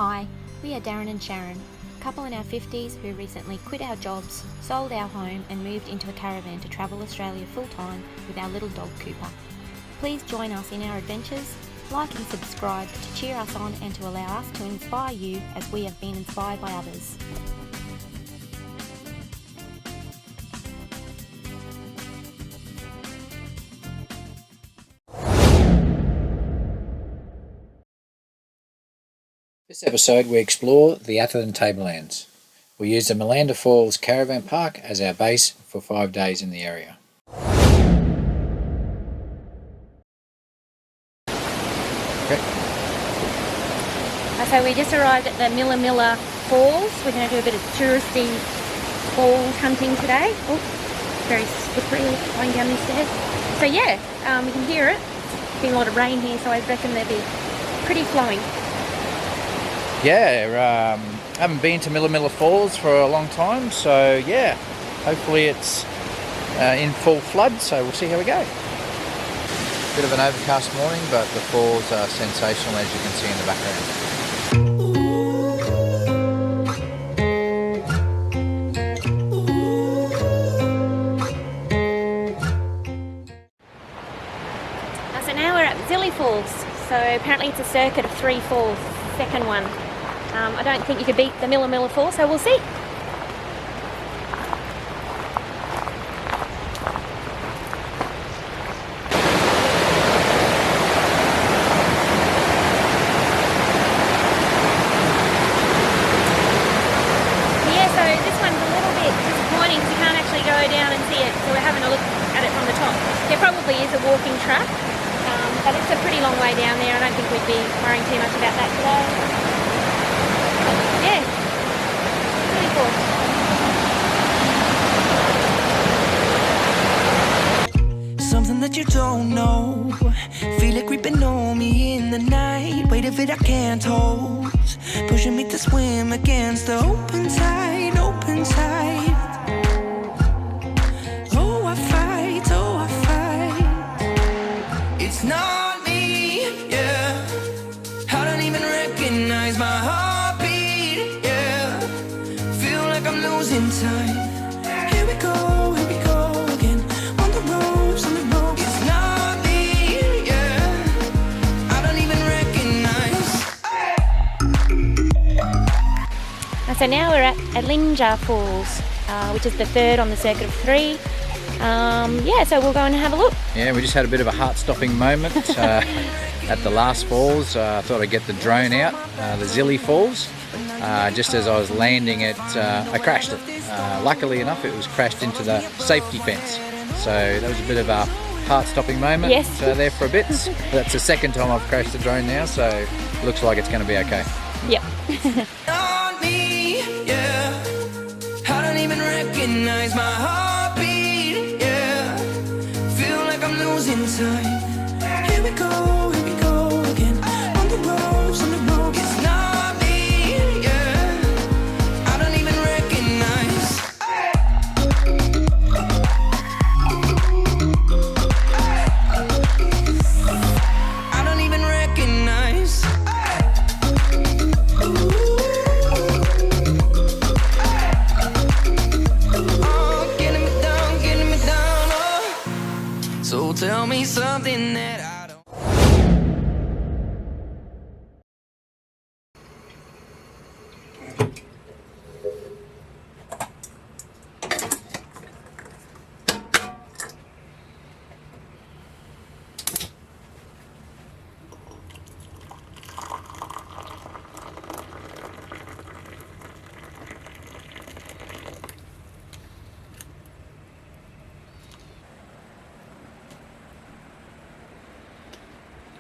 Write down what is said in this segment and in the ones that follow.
Hi, we are Darren and Sharon, a couple in our 50s who recently quit our jobs, sold our home and moved into a caravan to travel Australia full-time with our little dog Cooper. Please join us in our adventures, like and subscribe to cheer us on and to allow us to inspire you as we have been inspired by others. This episode we explore the Atherton Tablelands. We use the Malanda Falls Caravan Park as our base for 5 days in the area. Okay. So we just arrived at the Malanda Falls. We're going to do a bit of touristy falls hunting today. Oh, very slippery going down these stairs. So yeah, we can hear it. There's been a lot of rain here, so I reckon they'll be pretty flowing. Yeah, haven't been to Malanda Falls for a long time, so yeah, hopefully it's in full flood, so we'll see how we go. Bit of an overcast morning, but the falls are sensational as you can see in the background. So now we're at Zilly Falls. So apparently it's a circuit of 3 falls, second one. I don't think you could beat the Malanda Falls, so we'll see. Down and see it, so we're having a look at it from the top. There probably is a walking track, but it's a pretty long way down there. I don't think we'd be worrying too much about that today. Yeah, really cool. Something that you don't know, feel it creeping on me in the night. Weight of it I can't hold, pushing me to swim against the open tide, open tide. It's not me, yeah. I don't even recognize my heartbeat, yeah. Feel like I'm losing time. Here we go again. On the ropes, on the ropes. It's not me, yeah. I don't even recognize. So now we're at Atherton Falls, which is the third on the circuit of 3. Yeah, so we'll go and have a look. Yeah, we just had a bit of a heart-stopping moment at the last falls. I thought I'd get the drone out, the Zilly Falls. Just as I was landing it, I crashed it. Luckily enough, it was crashed into the safety fence. So that was a bit of a heart-stopping moment. Yes. There for a bit. That's the second time I've crashed the drone now, so it looks like it's going to be okay. Yep. Not me, yeah. I don't even recognize my heart. Losing time. Here we go again. On the ropes, on the ropes. It's not me, yeah. I don't even recognize. I don't even recognize. Oh, getting me down, oh. So tell me something that I don't.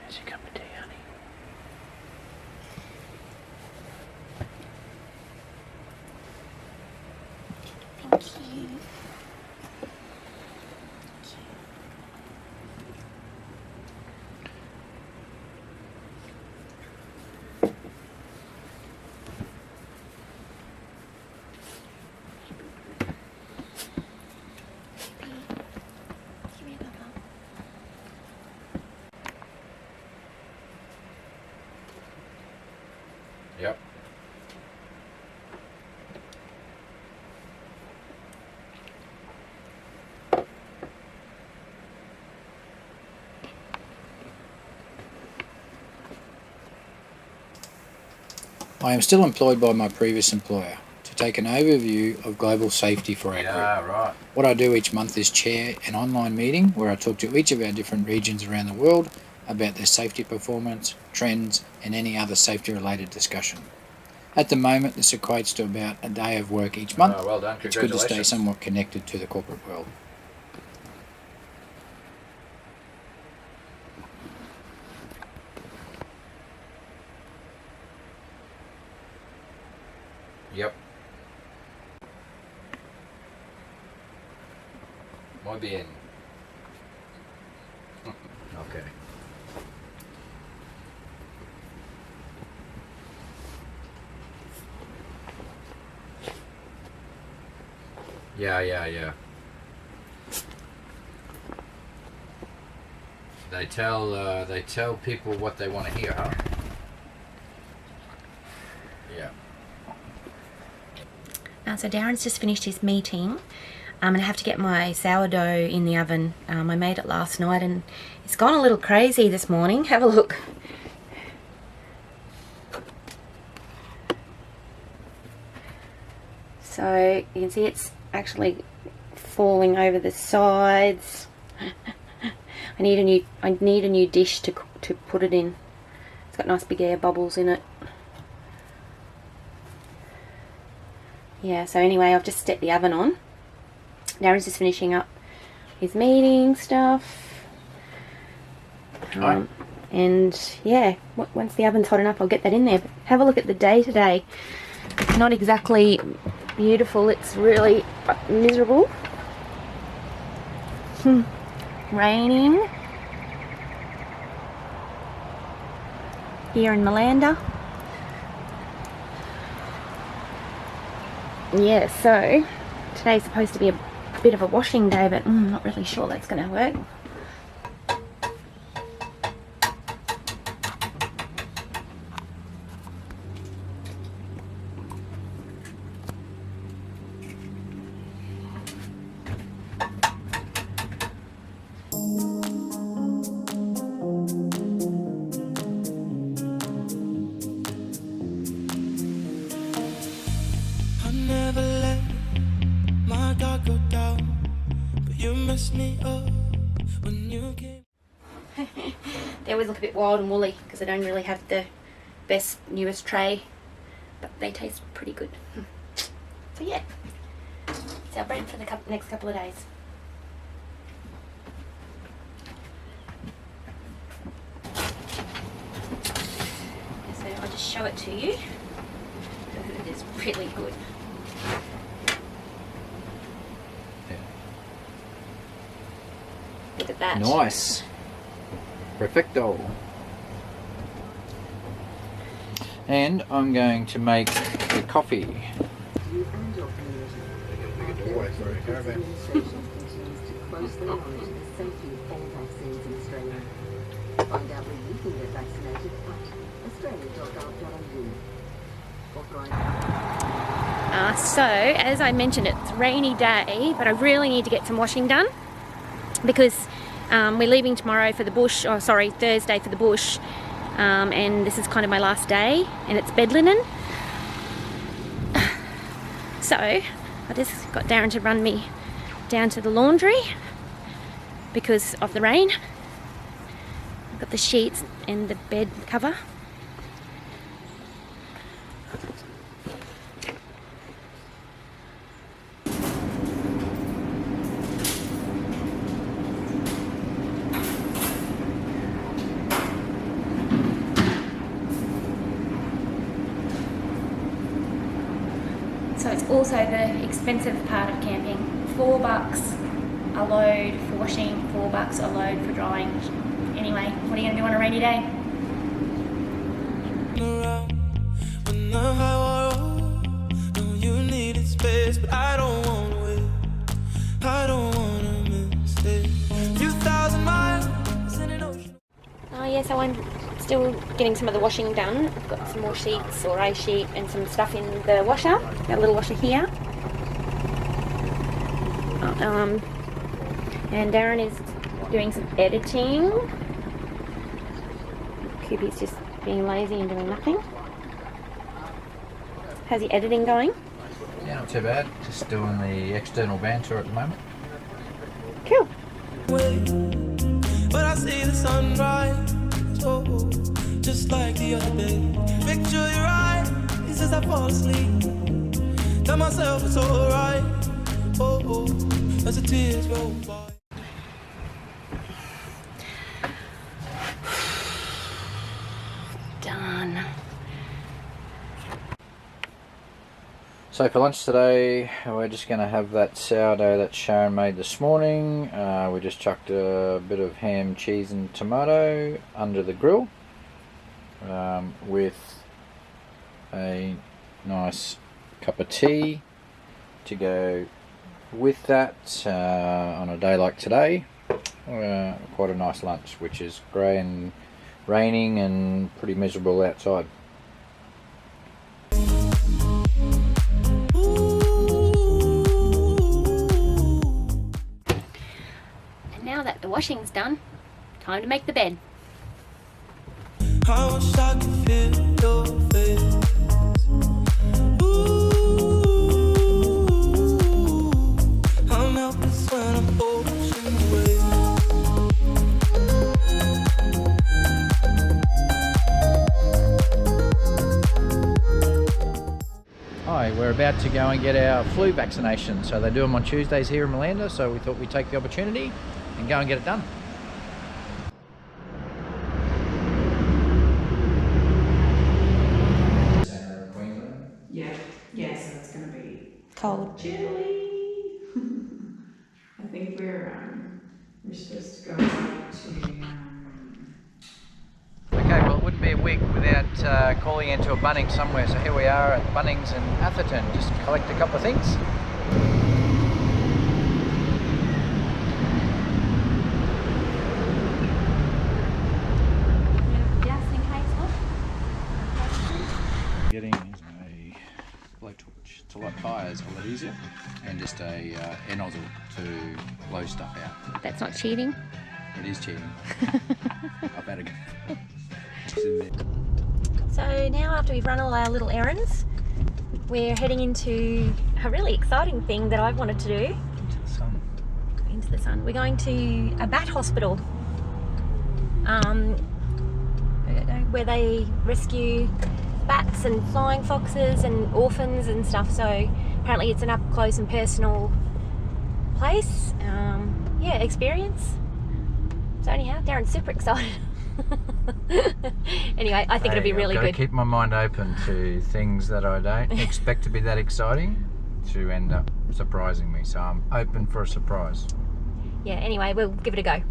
Here's your cup of tea, honey. Thank you. Yep. I am still employed by my previous employer to take an overview of global safety for our group. Right. What I do each month is chair an online meeting where I talk to each of our different regions around the world about their safety performance, trends, and any other safety related discussion. At the moment, this equates to about a day of work each month. Oh, well done. It's good to stay Congratulations. somewhat connected to the corporate world. Yep. Muy bien. Okay. Yeah. They tell people what they want to hear, huh? Yeah. So Darren's just finished his meeting. And I have to get my sourdough in the oven. I made it last night and it's gone a little crazy this morning. Have a look. So you can see it's actually falling over the sides. I need a new dish to put it in. It's got nice big air bubbles in it. Yeah, so anyway, I've just stepped the oven on. Darren's just finishing up his meeting stuff. And yeah, once the oven's hot enough, I'll get that in there. But have a look at the day today. It's not exactly beautiful. It's really miserable. Raining here in Malanda. Yeah, so today's supposed to be a bit of a washing day, but I'm not really sure that's going to work. I never let my guard go down, but you messed me up when you came. They always look a bit wild and woolly because they don't really have the best, newest tray, but they taste pretty good. So yeah, it's our bread for the next couple of days. So I'll just show it to you. It is really good. Look at that. Nice. Perfecto. And I'm going to make the coffee. So, as I mentioned, it's a rainy day, but I really need to get some washing done because we're leaving tomorrow for the bush, Thursday for the bush, and this is kind of my last day, and it's bed linen. So, I just got Darren to run me down to the laundry because of the rain. I've got the sheets and the bed cover. So it's also the expensive part of camping. $4 a load for washing, $4 a load for drying. Anyway, what are you going to do on a rainy day? When the highway rolled, know you needed space, but I don't want to wait. I don't want to miss it. 2,000 miles in an ocean. Oh yeah, so I'm still getting some of the washing done. I've got some more sheets or a sheet and some stuff in the washer. Got a little washer here. And Darren is doing some editing. Koopy's just being lazy and doing nothing. How's your editing going? Yeah, not too bad. Just doing the external banter at the moment. Cool. But I see the sunrise, oh, just like the other day. Picture your eyes as I fall asleep. Tell myself it's alright, oh, as the tears roll by. Done. So for lunch today, we're just going to have that sourdough that Sharon made this morning. We just chucked a bit of ham, cheese and tomato under the grill with a nice cup of tea to go with that on a day like today. Quite a nice lunch, which is grey and raining and pretty miserable outside. Now that the washing's done, time to make the bed. I wish I could feel your face. Ooh, I'm helpless when I'm ocean away. Hi, we're about to go and get our flu vaccination. So they do them on Tuesdays here in Malanda, so we thought we'd take the opportunity and go and get it done. Yeah, so it's gonna be Cold. chilly. I think we're supposed to go to Okay, well it wouldn't be a week without calling into a Bunnings somewhere. So here we are at Bunnings in Atherton, just to collect a couple of things. Getting is a blowtorch to light fires a lot easier, and just a air nozzle to blow stuff out. That's not cheating. It is cheating. I've had a go. So now after we've run all our little errands, we're heading into a really exciting thing that I've wanted to do. Into the sun. Into the sun. We're going to a bat hospital. Where they rescue bats and flying foxes and orphans and stuff. So apparently it's an up close and personal place. Yeah, experience. So anyhow, Darren's super excited. Anyway, I think it'll be really I've got good. to keep my mind open to things that I don't expect to be that exciting to end up surprising me. So I'm open for a surprise. Yeah, anyway, we'll give it a go.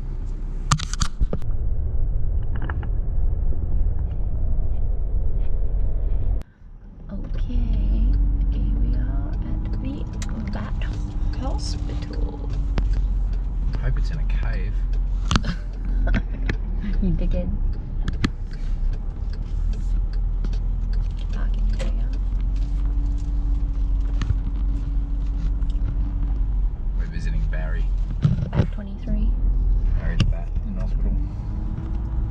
Okay, here we are at the Bat Hospital. I hope it's in a cave. You dickhead. Parking area. We're visiting Barry. Bat 23. Barry the Bat in hospital.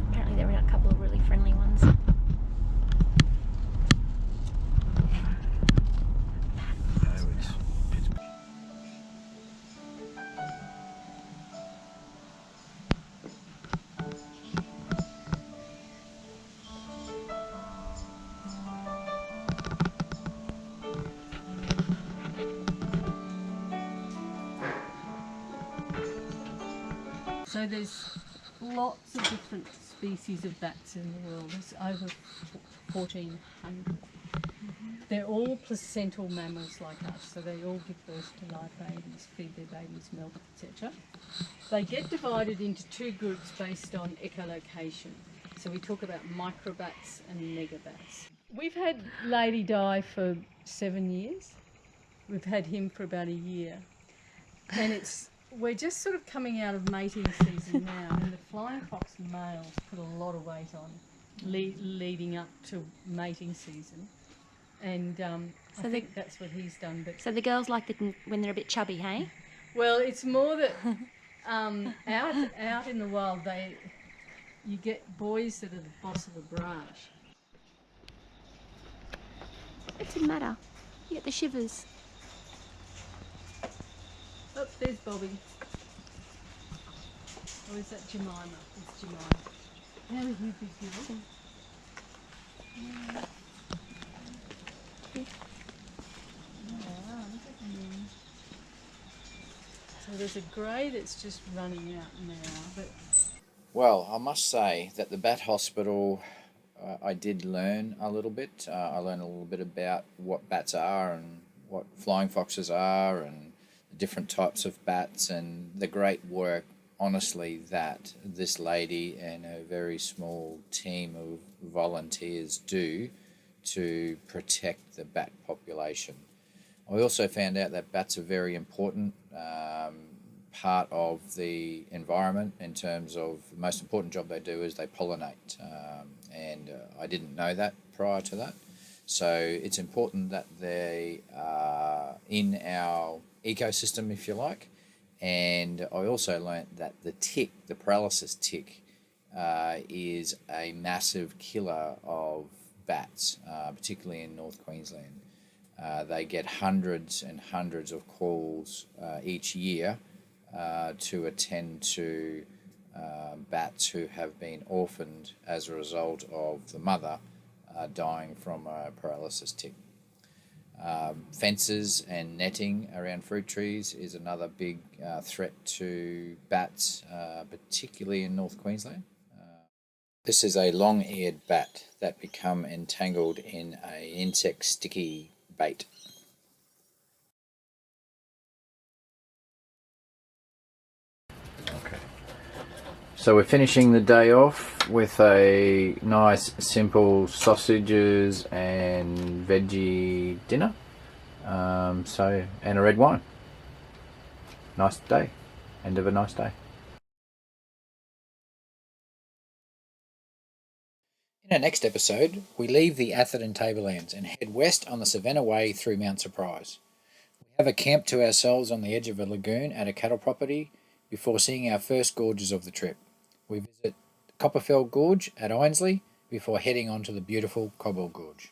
Apparently there are a couple of really friendly ones. So there's lots of different species of bats in the world. There's over 1,400. They're all placental mammals like us, so they all give birth to live babies, feed their babies milk, etc. They get divided into two groups based on echolocation. So we talk about microbats and megabats. We've had Lady die for 7 years. We've had him for about a year. And we're just sort of coming out of mating season now, and the flying fox males put a lot of weight on leading up to mating season. And I think that's what he's done. But So the girls like it when they're a bit chubby, hey? well, it's more that out in the wild, you get boys that are the boss of a branch. It didn't matter. You get the shivers. Oh, there's Bobby. Or is that Jemima? It's Jemima. How are you, big girl? So there's a grey that's just running out now, but Well, I must say that the bat hospital, I did learn a little bit. I learned a little bit about what bats are and what flying foxes are and the different types of bats and the great work, honestly, that this lady and her very small team of volunteers do to protect the bat population. I also found out that bats are very important part of the environment in terms of the most important job they do is they pollinate. And I didn't know that prior to that. So it's important that they are in our ecosystem, if you like. And I also learnt that the tick, the paralysis tick, is a massive killer of bats, particularly in North Queensland. They get hundreds and hundreds of calls each year to attend to bats who have been orphaned as a result of the mother dying from a paralysis tick. Fences and netting around fruit trees is another big threat to bats, particularly in North Queensland. This is a long-eared bat that become entangled in an insect sticky bait. Okay. So we're finishing the day off with a nice simple sausages and veggie dinner. And a red wine. Nice day. End of a nice day. In our next episode, we leave the Atherton Tablelands and head west on the Savannah Way through Mount Surprise. We have a camp to ourselves on the edge of a lagoon at a cattle property before seeing our first gorges of the trip. We visit Copperfell Gorge at Ainsley before heading on to the beautiful Cobble Gorge.